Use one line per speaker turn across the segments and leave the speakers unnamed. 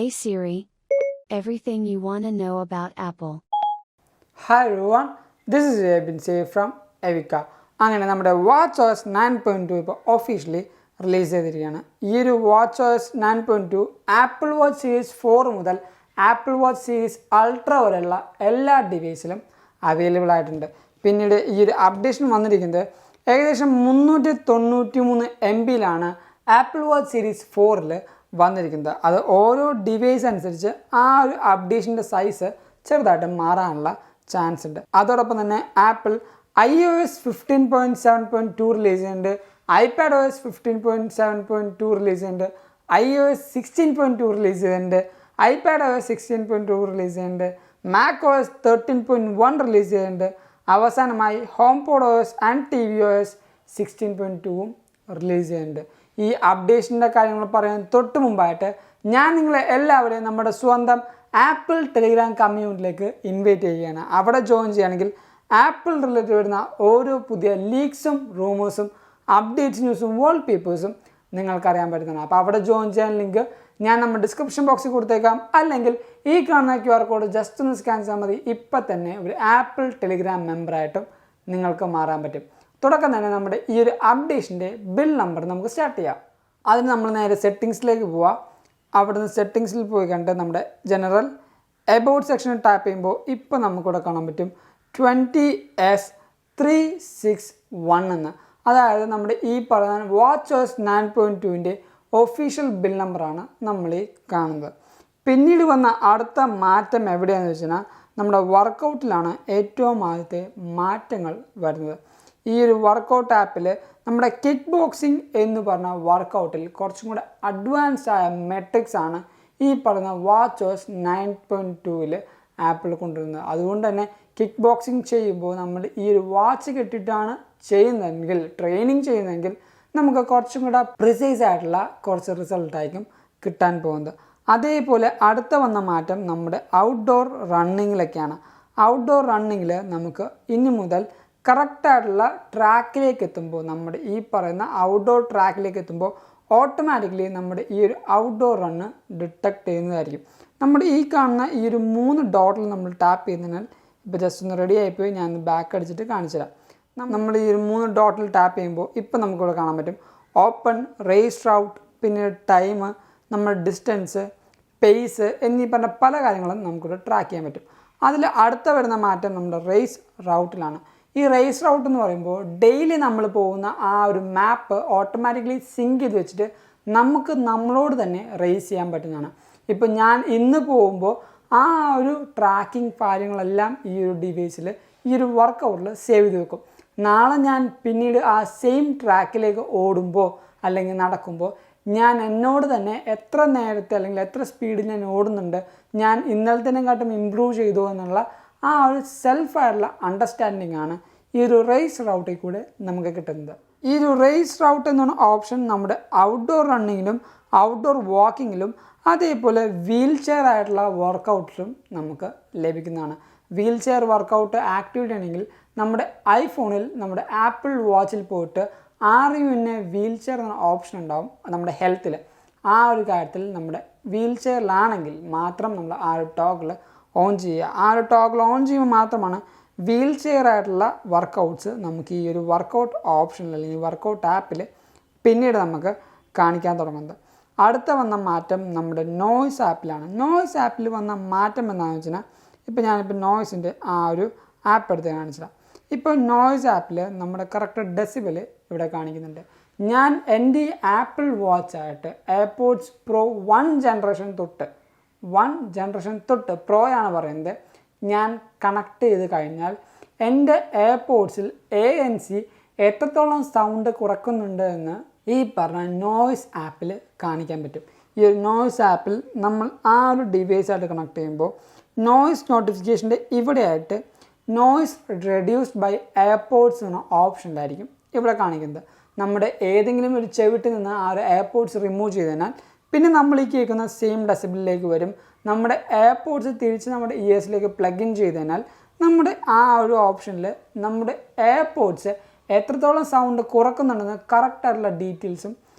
Hey Siri, everything you want to know about Apple.
Hi everyone, this is Abin from Evika. അങ്ങനെ നമ്മുടെ WatchOS 9.2 ഇപ്പോൾ officially release ചെയ്തിരിക്കുകയാണ്. ഈ ഒരു WatchOS 9.2 apple watch series 4 മുതൽ apple watch series ultra വരെയുള്ള എല്ലാ ഡിവൈസിലും അവൈലബിൾ ആയിട്ടുണ്ട്. പിന്നീട് ഈ ഒരു അപ്ഡേഷൻ വന്നിരിക്കുന്നത് ഏകദേശം 393 MBയിലാണ് ആപ്പിൾ വാച്ച് സീരീസ് 4ൽ വന്നിരിക്കുന്നത്. അത് ഓരോ ഡിവൈസ് അനുസരിച്ച് ആ ഒരു അപ്ഡേഷൻ്റെ സൈസ് ചെറുതായിട്ട് മാറാനുള്ള ചാൻസ് ഉണ്ട്. അതോടൊപ്പം തന്നെ ആപ്പിൾ iOS 15.7.2 റിലീസ് ചെയ്യുന്നുണ്ട്, iPadOS 15.7.2 റിലീസ് ചെയ്യുന്നുണ്ട്, iOS 16.2 റിലീസ് ചെയ്യുന്നുണ്ട്, iPadOS 16.2 റിലീസ് ചെയ്യുന്നുണ്ട്, macOS 13.1 റിലീസ് ചെയ്യുന്നുണ്ട്. അവസാനമായി HomePodOS ആൻഡ് tvOS 16.2 റിലീസ് ചെയ്യുന്നുണ്ട്. ഈ അപ്ഡേഷൻ്റെ കാര്യങ്ങൾ പറയാൻ തൊട്ട് മുമ്പായിട്ട് ഞാൻ നിങ്ങളെ എല്ലാവരെയും നമ്മുടെ സ്വന്തം ആപ്പിൾ ടെലിഗ്രാം കമ്മ്യൂണിറ്റിയിലേക്ക് ഇൻവൈറ്റ് ചെയ്യുകയാണ്. അവിടെ ജോയിൻ ചെയ്യുകയാണെങ്കിൽ ആപ്പിൾ റിലേറ്റഡ് വരുന്ന ഓരോ പുതിയ ലീക്സും റൂമേഴ്സും അപ്ഡേറ്റ്സ് ന്യൂസും വാൾപേപ്പേഴ്സും നിങ്ങൾക്കറിയാൻ പറ്റുന്നതാണ്. അപ്പോൾ അവിടെ ജോയിൻ ചെയ്യാൻ ലിങ്ക് ഞാൻ നമ്മുടെ ഡിസ്ക്രിപ്ഷൻ ബോക്സിൽ കൊടുത്തേക്കാം, അല്ലെങ്കിൽ ഈ കാണുന്ന QR കോഡ് ജസ്റ്റ് ഒന്ന് സ്കാൻ ചെയ്താൽ മതി. ഇപ്പം തന്നെ ഒരു ആപ്പിൾ ടെലിഗ്രാം മെമ്പറായിട്ടും നിങ്ങൾക്ക് മാറാൻ പറ്റും. തുടക്കം തന്നെ നമ്മുടെ ഈ ഒരു അപ്ഡേഷൻ്റെ ബിൽ നമ്പർ നമുക്ക് സ്റ്റാർട്ട് ചെയ്യാം. അതിന് നമ്മൾ നേരെ സെറ്റിങ്സിലേക്ക് പോവാം. അവിടുന്ന് സെറ്റിങ്സിൽ പോയി കണ്ട് നമ്മുടെ ജനറൽ എബൌട്ട് സെക്ഷനിൽ ടാപ്പ് ചെയ്യുമ്പോൾ ഇപ്പോൾ നമുക്കിവിടെ കാണാൻ പറ്റും 20S361 എന്ന്. അതായത് നമ്മുടെ ഈ പറയുന്ന WatchOS 9.2ൻ്റെ ഒഫീഷ്യൽ ബിൽ നമ്പറാണ് നമ്മൾ ഈ കാണുന്നത്. പിന്നീട് വന്ന അടുത്ത മാറ്റം എവിടെയാണെന്ന് വെച്ച് കഴിഞ്ഞാൽ നമ്മുടെ വർക്കൗട്ടിലാണ് ഏറ്റവും ആദ്യത്തെ മാറ്റങ്ങൾ വരുന്നത്. ഈ ഒരു വർക്കൗട്ട് ആപ്പിൽ നമ്മുടെ കിക്ക് ബോക്സിംഗ് എന്ന് പറഞ്ഞ വർക്കൗട്ടിൽ കുറച്ചും കൂടെ അഡ്വാൻസ്ഡ് ആയ മെട്രിക്സ് ആണ് ഈ പറയുന്ന WatchOS 9.2ൽ ആപ്പിൾ കൊണ്ടുവരുന്നത്. അതുകൊണ്ട് തന്നെ കിക്ക് ബോക്സിംഗ് ചെയ്യുമ്പോൾ നമ്മൾ ഈ ഒരു വാച്ച് കെട്ടിയിട്ടാണ് ചെയ്യുന്നതെങ്കിൽ, ട്രെയിനിങ് ചെയ്യുന്നതെങ്കിൽ നമുക്ക് കുറച്ചും കൂടെ പ്രിസൈസ് ആയിട്ടുള്ള കുറച്ച് റിസൾട്ടായിരിക്കും കിട്ടാൻ പോകുന്നത്. അതേപോലെ അടുത്ത വന്ന മാറ്റം നമ്മുടെ ഔട്ട്ഡോർ റണ്ണിങ്ങിലൊക്കെയാണ്. ഔട്ട്ഡോർ റണ്ണിങ്ങിൽ നമുക്ക് ഇനി മുതൽ കറക്റ്റായിട്ടുള്ള ട്രാക്കിലേക്ക് എത്തുമ്പോൾ, നമ്മുടെ ഈ പറയുന്ന ഔട്ട്ഡോർ ട്രാക്കിലേക്ക് എത്തുമ്പോൾ ഓട്ടോമാറ്റിക്കലി നമ്മുടെ ഈ ഒരു ഔട്ട്ഡോർ റണ്ണ് ഡിറ്റക്ട് ചെയ്യുന്നതായിരിക്കും. നമ്മുടെ ഈ കാണുന്ന ഈ ഒരു 3 ഡോട്ടിൽ നമ്മൾ ടാപ്പ് ചെയ്യുന്നതിനാൽ ഇപ്പോൾ ജസ്റ്റ് ഒന്ന് റെഡി ആയിപ്പോയി, ഞാൻ ബാക്ക് അടിച്ചിട്ട് കാണിച്ചു തരാം. നമ്മൾ ഈ ഒരു 3 ഡോട്ടിൽ ടാപ്പ് ചെയ്യുമ്പോൾ ഇപ്പോൾ നമുക്കിവിടെ കാണാൻ പറ്റും ഓപ്പൺ, റേസ് റൗട്ട്, പിന്നെ ടൈം, നമ്മുടെ ഡിസ്റ്റൻസ്, പേസ് എന്നീ പറഞ്ഞ പല കാര്യങ്ങളും നമുക്കിവിടെ ട്രാക്ക് ചെയ്യാൻ പറ്റും. അതിൽ അടുത്ത വരുന്ന മാറ്റം നമ്മുടെ റേസ് റൗട്ടിലാണ്. ഈ റേസ് റൗട്ട് എന്ന് പറയുമ്പോൾ ഡെയിലി നമ്മൾ പോകുന്ന ആ ഒരു മാപ്പ് ഓട്ടോമാറ്റിക്കലി സിങ്ക് ചെയ്ത് വെച്ചിട്ട് നമുക്ക് നമ്മളോട് തന്നെ റേസ് ചെയ്യാൻ പറ്റുന്നതാണ്. ഇപ്പോൾ ഞാൻ ഇന്ന് പോകുമ്പോൾ ആ ഒരു ട്രാക്കിംഗ് കാര്യങ്ങളെല്ലാം ഈ ഒരു ഡിവൈസിൽ, ഈ ഒരു വർക്കൗട്ടിൽ സേവ് ചെയ്ത് വെക്കും. നാളെ ഞാൻ പിന്നീട് ആ സെയിം ട്രാക്കിലേക്ക് ഓടുമ്പോൾ അല്ലെങ്കിൽ നടക്കുമ്പോൾ ഞാൻ എന്നോട് തന്നെ എത്ര നേരത്തെ അല്ലെങ്കിൽ എത്ര സ്പീഡിൽ ഞാൻ ഓടുന്നുണ്ട്, ഞാൻ ഇന്നലത്തേനെക്കാട്ടും ഇമ്പ്രൂവ് ചെയ്തു എന്നുള്ള ആ ഒരു സെൽഫായിട്ടുള്ള അണ്ടർസ്റ്റാൻഡിങ് ആണ് ഈ ഒരു റേസ് റൗട്ടിൽ കൂടെ നമുക്ക് കിട്ടുന്നത്. ഈ ഒരു റേസ് റൗട്ട് എന്ന ഓപ്ഷൻ നമ്മുടെ ഔട്ട്ഡോർ റണ്ണിങ്ങിലും ഔട്ട്ഡോർ വാക്കിങ്ങിലും അതേപോലെ വീൽ ചെയർ ആയിട്ടുള്ള വർക്കൗട്ടിലും നമുക്ക് ലഭിക്കുന്നതാണ്. വീൽ ചെയർ വർക്കൗട്ട് ആക്ടിവേറ്റ് ചെയ്യണമെങ്കിൽ നമ്മുടെ ഐഫോണിൽ നമ്മുടെ ആപ്പിൾ വാച്ചിൽ പോയിട്ട് RUN വീൽ ചെയർ എന്ന ഓപ്ഷൻ ഉണ്ടാവും നമ്മുടെ ഹെൽത്തിൽ. ആ ഒരു കാര്യത്തിൽ നമ്മുടെ വീൽ ചെയറിലാണെങ്കിൽ മാത്രം നമ്മൾ ആ ഒരു ടോഗിൾ ഓൺ ചെയ്യുക. ആ ഒരു ടോഗിൾ ഓൺ ചെയ്യുമ്പോൾ മാത്രമാണ് വീൽ ചെയർ ആയിട്ടുള്ള വർക്കൗട്ട്സ് നമുക്ക് ഈ ഒരു വർക്കൗട്ട് ഓപ്ഷനിൽ അല്ലെങ്കിൽ വർക്കൗട്ട് ആപ്പിൽ പിന്നീട് നമുക്ക് കാണിക്കാൻ തുടങ്ങുന്നത്. അടുത്ത വന്ന മാറ്റം നമ്മുടെ നോയ്സ് ആപ്പിലാണ്. നോയ്സ് ആപ്പിൽ വന്ന മാറ്റം എന്താണെന്ന് വെച്ചാൽ ഇപ്പോൾ ഞാനിപ്പോൾ നോയ്സിൻ്റെ ആ ഒരു ആപ്പ് എടുത്ത് കാണിച്ചിടാം. ഇപ്പോൾ നോയ്സ് ആപ്പിൽ നമ്മുടെ കറക്റ്റ് ഡെസിബിൾ ഇവിടെ കാണിക്കുന്നുണ്ട്. ഞാൻ എൻ്റെ ആപ്പിൾ വാച്ചായിട്ട് എയർപോഡ്സ് പ്രോ 1 ജനറേഷൻ തൊട്ട് പ്രോയാണ് പറയുന്നത്, ഞാൻ കണക്ട് ചെയ്ത് കഴിഞ്ഞാൽ എൻ്റെ എയർപോഡ്സിൽ ANC എത്രത്തോളം സൗണ്ട് കുറക്കുന്നുണ്ട് എന്ന് ഈ പറഞ്ഞ നോയ്സ് ആപ്പിൽ കാണിക്കാൻ പറ്റും. ഈ ഒരു നോയ്സ് ആപ്പിൽ നമ്മൾ ആ ഒരു ഡിവൈസായിട്ട് കണക്ട് ചെയ്യുമ്പോൾ നോയ്സ് നോട്ടിഫിക്കേഷൻ്റെ ഇവിടെയായിട്ട് നോയ്സ് റെഡ്യൂസ്ഡ് ബൈ എയർപോഡ്സ് എന്ന ഓപ്ഷനിലായിരിക്കും ഇവിടെ കാണിക്കുന്നത്. നമ്മുടെ ഏതെങ്കിലും ഒരു ചെവിട്ടിൽ നിന്ന് ആ ഒരു എയർപോഡ്സ് റിമൂവ് ചെയ്തതിനാൽ പിന്നെ നമ്മൾ ഈ കേൾക്കുന്ന സെയിം ഡെസിബിളിലേക്ക് വരും. നമ്മുടെ എയർപോഡ്സ് തിരിച്ച് നമ്മുടെ ഇയേഴ്സിലേക്ക് പ്ലഗ് ഇൻ ചെയ്തതിനാൽ നമ്മുടെ ആ ഒരു ഓപ്ഷനിൽ നമ്മുടെ എയർപോഡ്സ് എത്രത്തോളം സൗണ്ട് കുറക്കുന്നുണ്ടെന്ന് കറക്റ്റായിട്ടുള്ള ഡീറ്റെയിൽസും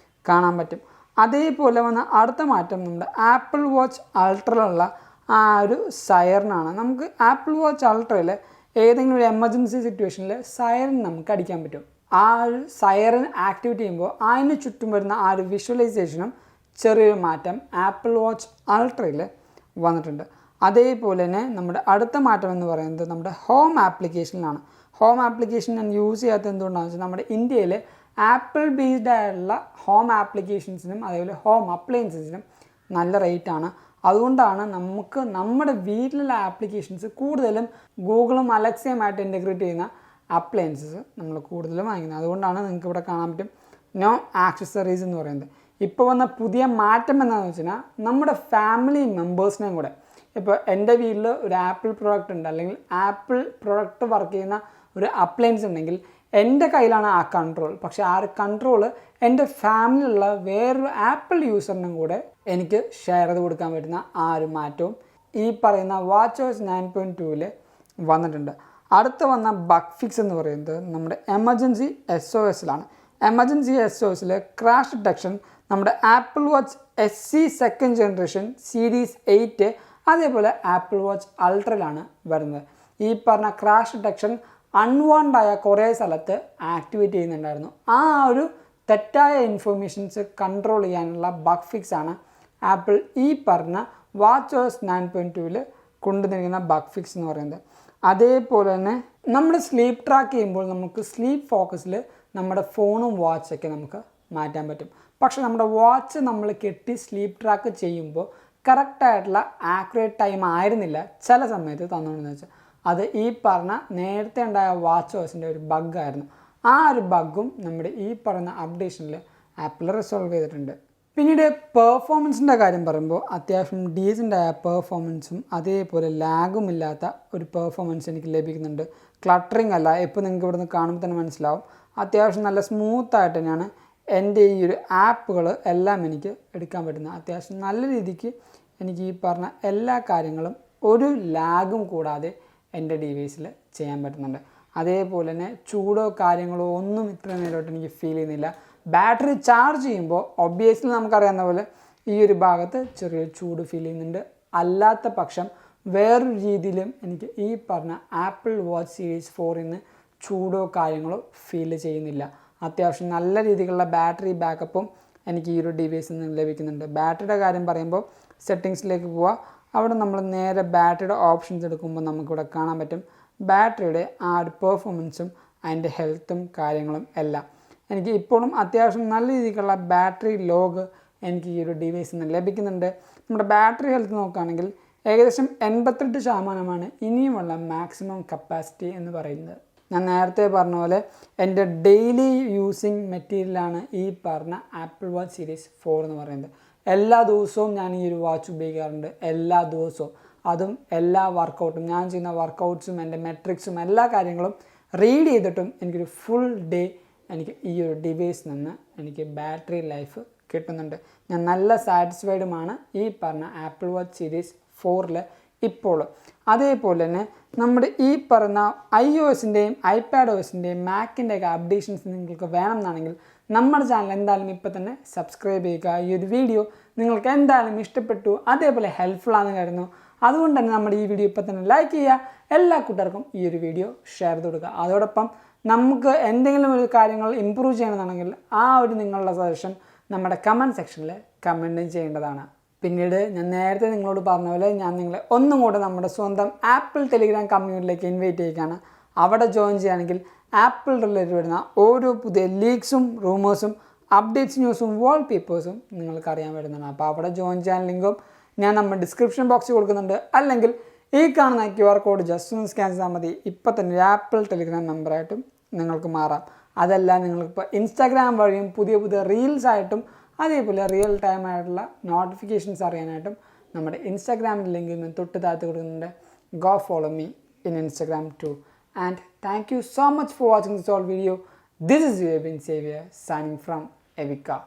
കാണാൻ പറ്റും. അതേപോലെ വന്ന അടുത്ത മാറ്റം നമ്മുടെ ആപ്പിൾ വാച്ച് അൾട്രയിലുള്ള ആ ഒരു സൈറനാണ്. നമുക്ക് ആപ്പിൾ വാച്ച് അൾട്രയിൽ ഏതെങ്കിലും ഒരു എമർജൻസി സിറ്റുവേഷനിൽ സൈറൻ നമുക്ക് അടിക്കാൻ പറ്റും. ആ ഒരു സൈറൻ ആക്ടിവേറ്റ് ചെയ്യുമ്പോൾ അതിന് ചുറ്റും വരുന്ന ആ ഒരു വിഷ്വലൈസേഷനും ചെറിയൊരു മാറ്റം ആപ്പിൾ വാച്ച് അൾട്രയിൽ വന്നിട്ടുണ്ട്. അതേപോലെ തന്നെ നമ്മുടെ അടുത്ത മാറ്റം എന്ന് പറയുന്നത് നമ്മുടെ ഹോം ആപ്ലിക്കേഷനിലാണ്. ഹോം ആപ്ലിക്കേഷൻ ഞാൻ യൂസ് ചെയ്യാത്തത് എന്തുകൊണ്ടാണെന്ന് വെച്ചാൽ നമ്മുടെ ഇന്ത്യയിൽ ആപ്പിൾ ബേസ്ഡ് ആയിട്ടുള്ള ഹോം ആപ്ലിക്കേഷൻസിനും അതേപോലെ ഹോം അപ്ലയൻസസിനും നല്ല റേറ്റാണ്. അതുകൊണ്ടാണ് നമുക്ക് നമ്മുടെ വീട്ടിലുള്ള ആപ്ലിക്കേഷൻസ് കൂടുതലും ഗൂഗിളും അലക്സയുമായിട്ട് ഇൻറ്റഗ്രേറ്റ് ചെയ്യുന്ന അപ്ലയൻസസ് നമ്മൾ കൂടുതലും വാങ്ങിക്കുന്നത്. അതുകൊണ്ടാണ് നിങ്ങൾക്ക് ഇവിടെ കാണാൻ പറ്റും നോ ആക്സസറീസ് എന്ന് പറയുന്നത്. ഇപ്പോൾ വന്ന പുതിയ മാറ്റം എന്താണെന്ന് വെച്ച് കഴിഞ്ഞാൽ നമ്മുടെ ഫാമിലി മെമ്പേഴ്സിനെയും കൂടെ, ഇപ്പോൾ എൻ്റെ വീട്ടിൽ ഒരു ആപ്പിൾ പ്രോഡക്റ്റ് ഉണ്ട് അല്ലെങ്കിൽ ആപ്പിൾ പ്രോഡക്റ്റ് വർക്ക് ചെയ്യുന്ന ഒരു അപ്ലയൻസ് ഉണ്ടെങ്കിൽ എൻ്റെ കയ്യിലാണ് ആ കൺട്രോൾ. പക്ഷേ ആ ഒരു കൺട്രോൾ എൻ്റെ ഫാമിലിയിലുള്ള വേറൊരു ആപ്പിൾ യൂസറിനും കൂടെ എനിക്ക് ഷെയർ ചെയ്ത് കൊടുക്കാൻ പറ്റുന്ന ആ ഒരു മാറ്റവും ഈ പറയുന്ന WatchOS 9.2 വന്നിട്ടുണ്ട്. അടുത്ത വന്ന ബഗ് ഫിക്സ് എന്ന് പറയുന്നത് നമ്മുടെ എമർജൻസി SOSലാണ്. എമർജൻസി SOSൽ ക്രാഷ് ഡിറ്റക്ഷൻ നമ്മുടെ apple watch SE second generation series 8 അതേപോലെ ആപ്പിൾ വാച്ച് അൾട്രയിലാണ് വരുന്നത്. ഈ പറഞ്ഞ ക്രാഷ് ഡിറ്റക്ഷൻ അൺവാണ്ടഡായ കുറേ സ്ഥലത്ത് ആക്ടിവേറ്റ് ചെയ്യുന്നുണ്ടായിരുന്നു. ആ ഒരു തെറ്റായ ഇൻഫർമേഷൻസ് കൺട്രോൾ ചെയ്യാനുള്ള ബഗ് ഫിക്സ് ആണ് ആപ്പിൾ ഈ പറഞ്ഞ WatchOS 9.2 കൊണ്ടുവന്നിരിക്കുന്ന ബഗ് ഫിക്സ് എന്ന് പറയുന്നത്. അതേപോലെ തന്നെ നമ്മൾ സ്ലീപ്പ് ട്രാക്ക് ചെയ്യുമ്പോൾ നമുക്ക് സ്ലീപ്പ് ഫോക്കസിൽ നമ്മുടെ ഫോണും വാച്ചൊക്കെ നമുക്ക് മാറ്റാൻ പറ്റും. പക്ഷേ നമ്മുടെ വാച്ച് നമ്മൾ കെട്ടി സ്ലീപ്പ് ട്രാക്ക് ചെയ്യുമ്പോൾ കറക്റ്റായിട്ടുള്ള ആക്യുറേറ്റ് ടൈം ആയിരുന്നില്ല ചില സമയത്ത് തന്നുകൊണ്ടെന്ന് വെച്ചാൽ അത് ഈ പറഞ്ഞ നേരത്തെ ഉണ്ടായ WatchOSൻ്റെ ഒരു ബഗ്ഗായിരുന്നു. ആ ഒരു ബഗ്ഗും നമ്മുടെ ഈ പറഞ്ഞ അപ്ഡേഷനിൽ ആപ്പിൾ റിസോൾവ് ചെയ്തിട്ടുണ്ട്. പിന്നീട് പെർഫോമൻസിൻ്റെ കാര്യം പറയുമ്പോൾ അത്യാവശ്യം ഡീസൻ്റായ പെർഫോമൻസും അതേപോലെ ലാഗും ഇല്ലാത്ത ഒരു പെർഫോമൻസ് എനിക്ക് ലഭിക്കുന്നുണ്ട്. ക്ലട്ടറിങ് അല്ല. ഇപ്പോൾ നിങ്ങൾക്ക് ഇവിടുന്ന് കാണുമ്പോൾ തന്നെ മനസ്സിലാവും അത്യാവശ്യം നല്ല സ്മൂത്തായിട്ട് തന്നെയാണ് എൻ്റെ ഈ ഒരു ആപ്പുകൾ എല്ലാം എനിക്ക് എടുക്കാൻ പറ്റുന്നത്. അത്യാവശ്യം നല്ല രീതിക്ക് എനിക്ക് ഈ പറഞ്ഞ എല്ലാ കാര്യങ്ങളും ഒരു ലാഗും കൂടാതെ എൻ്റെ ഡിവൈസിൽ ചെയ്യാൻ പറ്റുന്നുണ്ട്. അതേപോലെ തന്നെ ചൂടോ കാര്യങ്ങളോ ഒന്നും ഇത്ര നേരമായിട്ട് എനിക്ക് ഫീൽ ചെയ്യുന്നില്ല. ബാറ്ററി ചാർജ് ചെയ്യുമ്പോൾ ഒബ്വിയസ്ലി നമുക്കറിയാവുന്ന പോലെ ഈ ഒരു ഭാഗത്ത് ചെറിയൊരു ചൂട് ഫീൽ ചെയ്യുന്നുണ്ട്. അല്ലാത്ത പക്ഷം വേറൊരു രീതിയിലും എനിക്ക് ഈ പറഞ്ഞ ആപ്പിൾ വാച്ച് സീരീസ് 4 നിന്ന് ചൂടോ കാര്യങ്ങളോ ഫീൽ ചെയ്യുന്നില്ല. അത്യാവശ്യം നല്ല രീതിയിലുള്ള ബാറ്ററി ബാക്കപ്പും എനിക്ക് ഈ ഒരു ഡിവൈസിൽ നിന്ന് ലഭിക്കുന്നുണ്ട്. ബാറ്ററിയുടെ കാര്യം പറയുമ്പോൾ സെറ്റിങ്സിലേക്ക് പോവുക. അവിടെ നമ്മൾ നേരെ ബാറ്ററിയുടെ ഓപ്ഷൻസ് എടുക്കുമ്പോൾ നമുക്കിവിടെ കാണാൻ പറ്റും ബാറ്ററിയുടെ ആ ഒരു പെർഫോമൻസും അതിൻ്റെ ഹെൽത്തും കാര്യങ്ങളും എല്ലാം. എനിക്ക് ഇപ്പോഴും അത്യാവശ്യം നല്ല രീതിക്കുള്ള ബാറ്ററി ലോഗ് എനിക്ക് ഈ ഒരു ഡിവൈസിൽ നിന്ന് ലഭിക്കുന്നുണ്ട്. നമ്മുടെ ബാറ്ററി ഹെൽത്ത് നോക്കുകയാണെങ്കിൽ ഏകദേശം 88% ഇനിയുമുള്ള മാക്സിമം കപ്പാസിറ്റി എന്ന് പറയുന്നത്. ഞാൻ നേരത്തെ പറഞ്ഞ പോലെ എൻ്റെ ഡെയിലി യൂസിങ് മെറ്റീരിയലാണ് ഈ പറഞ്ഞ ആപ്പിൾ വാച്ച് സീരീസ് 4 എന്ന് പറയുന്നത്. എല്ലാ ദിവസവും ഞാൻ ഈ ഒരു വാച്ച് ഉപയോഗിക്കാറുണ്ട്. എല്ലാ ദിവസവും, അതും എല്ലാ വർക്കൗട്ടും, ഞാൻ ചെയ്യുന്ന വർക്കൗട്ട്സും എൻ്റെ മെട്രിക്സും എല്ലാ കാര്യങ്ങളും റീഡ് ചെയ്തിട്ടും എനിക്കൊരു ഫുൾ ഡേ എനിക്ക് ഈ ഒരു ഡിവൈസിൽ നിന്ന് എനിക്ക് ബാറ്ററി ലൈഫ് കിട്ടുന്നുണ്ട്. ഞാൻ നല്ല സാറ്റിസ്ഫൈഡുമാണ് ഈ പറഞ്ഞ ആപ്പിൾ വാച്ച് സീരീസ് 4 ഇപ്പോൾ. അതേപോലെ തന്നെ നമ്മുടെ ഈ പറഞ്ഞ iOSൻ്റെയും iPadOSൻ്റെയും മാക്കിൻ്റെയൊക്കെ അപ്ഡേഷൻസ് നിങ്ങൾക്ക് വേണമെന്നാണെങ്കിൽ നമ്മുടെ ചാനൽ എന്തായാലും ഇപ്പോൾ തന്നെ സബ്സ്ക്രൈബ് ചെയ്യുക. ഈ ഒരു വീഡിയോ നിങ്ങൾക്ക് എന്തായാലും ഇഷ്ടപ്പെട്ടു, അതേപോലെ ഹെൽപ്ഫുൾ ആണെന്ന് കരുതുന്നു. അതുകൊണ്ട് തന്നെ നമ്മുടെ ഈ വീഡിയോ ഇപ്പോൾ തന്നെ ലൈക്ക് ചെയ്യുക. എല്ലാ കൂട്ടുകാർക്കും ഈ ഒരു വീഡിയോ ഷെയർ ചെയ്ത് കൊടുക്കുക. അതോടൊപ്പം നമുക്ക് എന്തെങ്കിലും ഒരു കാര്യങ്ങൾ ഇമ്പ്രൂവ് ചെയ്യണമെന്നാണെങ്കിൽ ആ ഒരു നിങ്ങളുടെ സജഷൻ നമ്മുടെ കമൻറ്റ് സെക്ഷനിൽ കമൻറ്റും ചെയ്യേണ്ടതാണ്. പിന്നീട് ഞാൻ നേരത്തെ നിങ്ങളോട് പറഞ്ഞ പോലെ ഞാൻ നിങ്ങളെ ഒന്നും കൂടെ നമ്മുടെ സ്വന്തം ആപ്പിൾ ടെലിഗ്രാം കമ്മ്യൂണിറ്റിയിലേക്ക് ഇൻവൈറ്റ് ചെയ്യുകയാണ്. അവിടെ ജോയിൻ ചെയ്യുകയാണെങ്കിൽ ആപ്പിൾ റിലേറ്റഡ് വരുന്ന ഓരോ പുതിയ ലീക്സും റൂമേഴ്സും അപ്ഡേറ്റ്സ് ന്യൂസും വാൾപേപ്പേഴ്സും നിങ്ങൾക്ക് അറിയാൻ വരുന്നതാണ്. അപ്പോൾ അവിടെ ജോയിൻ ചെയ്യാൻ ലിങ്കും ഞാൻ നമ്മുടെ ഡിസ്ക്രിപ്ഷൻ ബോക്സിൽ കൊടുക്കുന്നുണ്ട്. അല്ലെങ്കിൽ ഈ കാണുന്ന QR കോഡ് ജസ്റ്റ് ഒന്ന് സ്കാൻ ചെയ്താൽ മതി. ഇപ്പം തന്നെ ഒരു ആപ്പിൾ ടെലിഗ്രാം മെമ്പറായിട്ടും നിങ്ങൾക്ക് മാറാം. അതല്ല നിങ്ങൾക്കിപ്പോൾ ഇൻസ്റ്റാഗ്രാം വഴിയും പുതിയ പുതിയ റീൽസായിട്ടും അതേപോലെ റിയൽ ടൈം ആയിട്ടുള്ള നോട്ടിഫിക്കേഷൻസ് അറിയാനായിട്ടും നമ്മുടെ ഇൻസ്റ്റാഗ്രാമിൻ്റെ ലിങ്ക് ഞാൻ തൊട്ട് താഴത്ത് കൊടുക്കുന്നുണ്ട്. Go follow me in Instagram too. And thank you so much for watching this whole video. This is your Xavier signing from Evika.